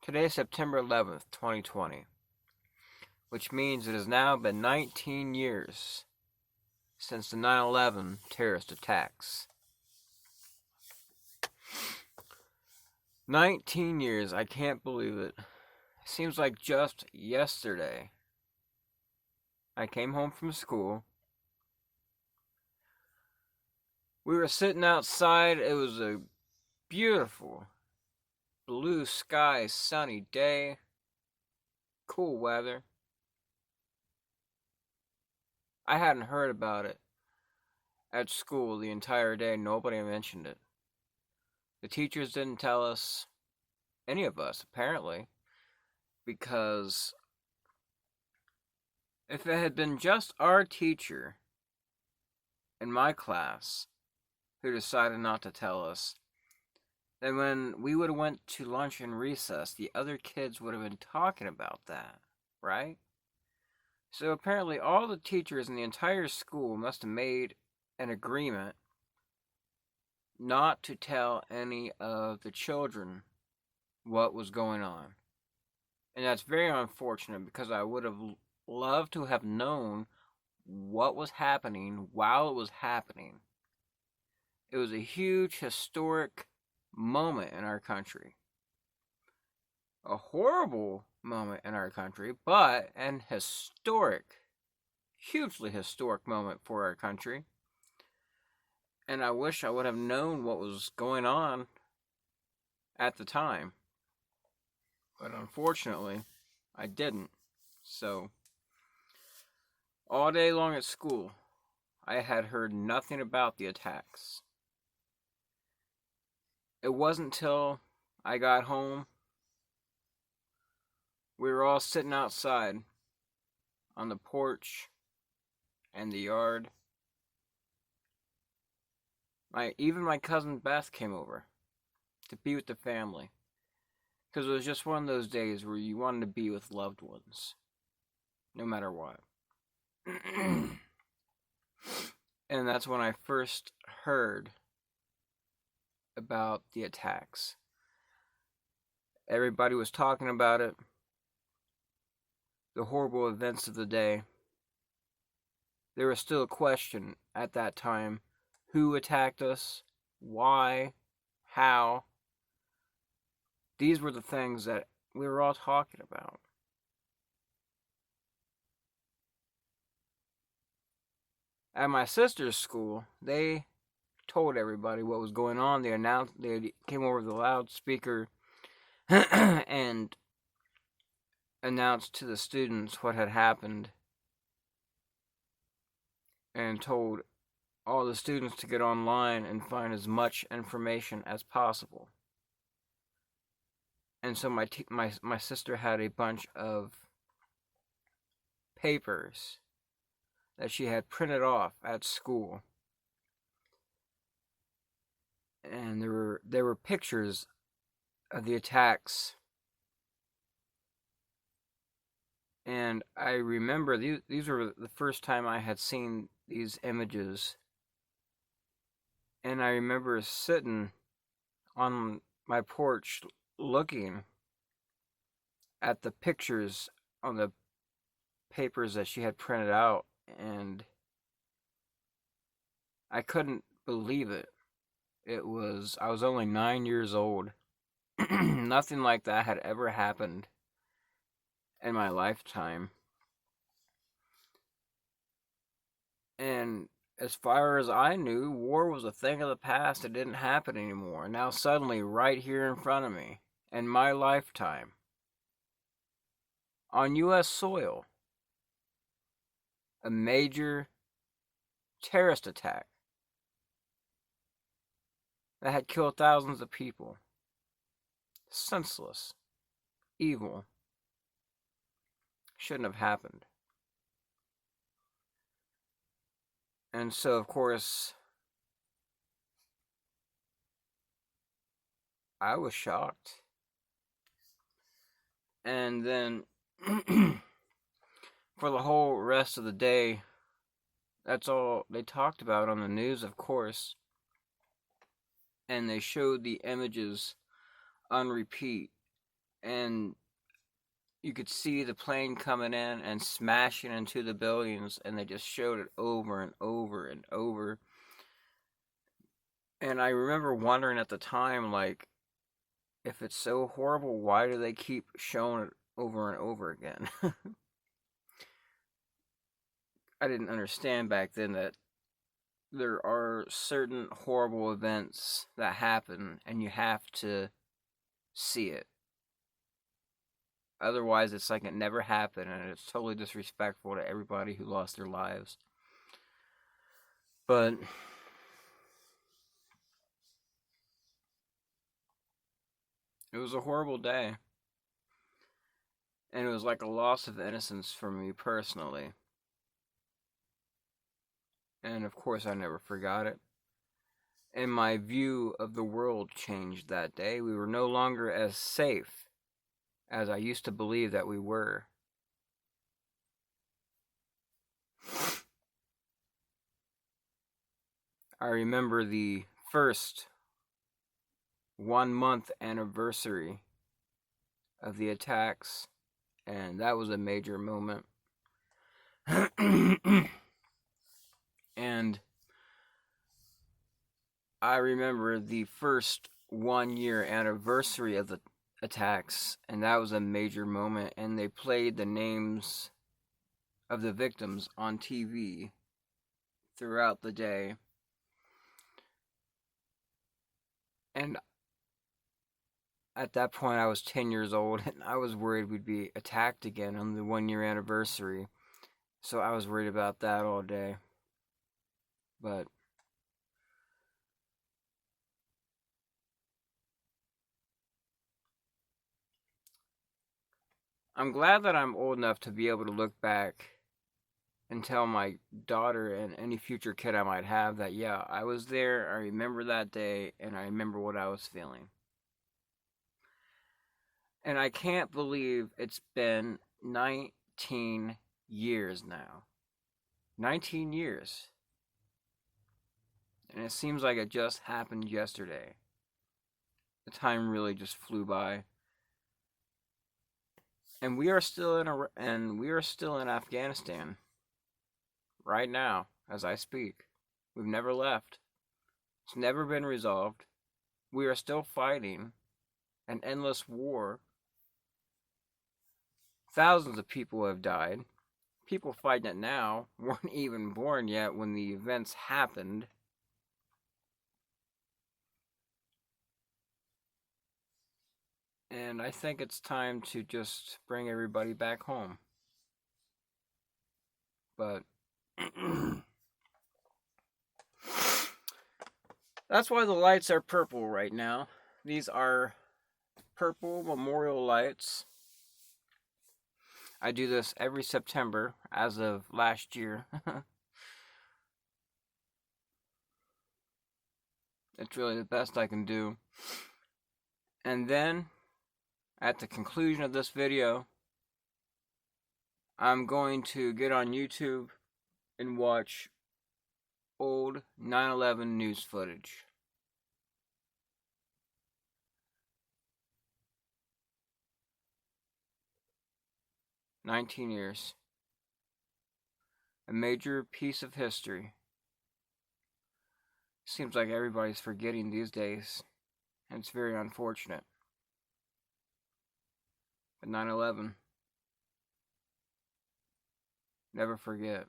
Today is September 11th, 2020, which means it has now been 19 years since the 9/11 terrorist attacks. 19 years, I can't believe it. Seems like just yesterday. I came home from school. We were sitting outside. It was a beautiful blue sky, sunny day, cool weather. I hadn't heard about it at school the entire day. Nobody mentioned it. The teachers didn't tell us, any of us apparently, because if it had been just our teacher in my class who decided not to tell us, then when we would have went to lunch and recess, the other kids would have been talking about that, right? So apparently all the teachers in the entire school must have made an agreement not to tell any of the children what was going on. And that's very unfortunate because I would have loved to have known what was happening while it was happening. It was a huge historic moment in our country. A horrible moment in our country, but an historic, hugely historic moment for our country. And I wish I would have known what was going on at the time. But unfortunately, I didn't. So, all day long at school, I had heard nothing about the attacks. It wasn't till I got home, we were all sitting outside on the porch and the yard. Even my cousin Beth came over to be with the family. Because it was just one of those days where you wanted to be with loved ones, no matter what. And that's when I first heard about the attacks. Everybody was talking about it, the horrible events of the day. There was still a question at that time: who attacked us? Why? How? These were the things that we were all talking about. At my sister's school, they told everybody what was going on. They came over the loudspeaker and announced to the students what had happened and told all the students to get online and find as much information as possible. And so my sister had a bunch of papers that she had printed off at school. And there were pictures of the attacks. And I remember these were the first time I had seen these images. And I remember sitting on my porch looking at the pictures on the papers that she had printed out, and I couldn't believe it. I was only 9 years old. Nothing like that had ever happened in my lifetime. And as far as I knew, war was a thing of the past. It didn't happen anymore. Now suddenly, right here in front of me, in my lifetime, on U.S. soil, a major terrorist attack that had killed thousands of people. Senseless. Evil. Shouldn't have happened. And so, of course, I was shocked. And then, for the whole rest of the day, that's all they talked about on the news, of course. And they showed the images on repeat. and you could see the plane coming in and smashing into the buildings, and they just showed it over and over and over. And I remember wondering at the time, like, if it's so horrible, why do they keep showing it over and over again? I didn't understand back then that there are certain horrible events that happen and you have to see it. Otherwise, it's like it never happened, and it's totally disrespectful to everybody who lost their lives. But it was a horrible day. And it was like a loss of innocence for me personally. And of course, I never forgot it. And my view of the world changed that day. We were no longer as safe as I used to believe that we were. I remember the first 1-month anniversary of the attacks, and that was a major moment. And I remember the first 1-year anniversary of the attacks, and that was a major moment. And they played the names of the victims on TV throughout the day. And at that point, I was 10 years old, and I was worried we'd be attacked again on the 1-year anniversary. So I was worried about that all day. But I'm glad that I'm old enough to be able to look back and tell my daughter and any future kid I might have that, yeah, I was there, I remember that day, and I remember what I was feeling. And I can't believe it's been 19 years now. 19 years. And it seems like it just happened yesterday. The time really just flew by. And we are still in Afghanistan right now as I speak. We've never left. It's never been resolved. We are still fighting an endless war. Thousands of people have died. People fighting it now weren't even born yet when the events happened. And I think it's time to just bring everybody back home. But that's why the lights are purple right now. These are purple memorial lights. I do this every September as of last year. It's really the best I can do. And then, at the conclusion of this video, I'm going to get on YouTube and watch old 9/11 news footage. "19 years. A major piece of history. Seems like everybody's forgetting these days, and it's very unfortunate. But 9/11, never forget.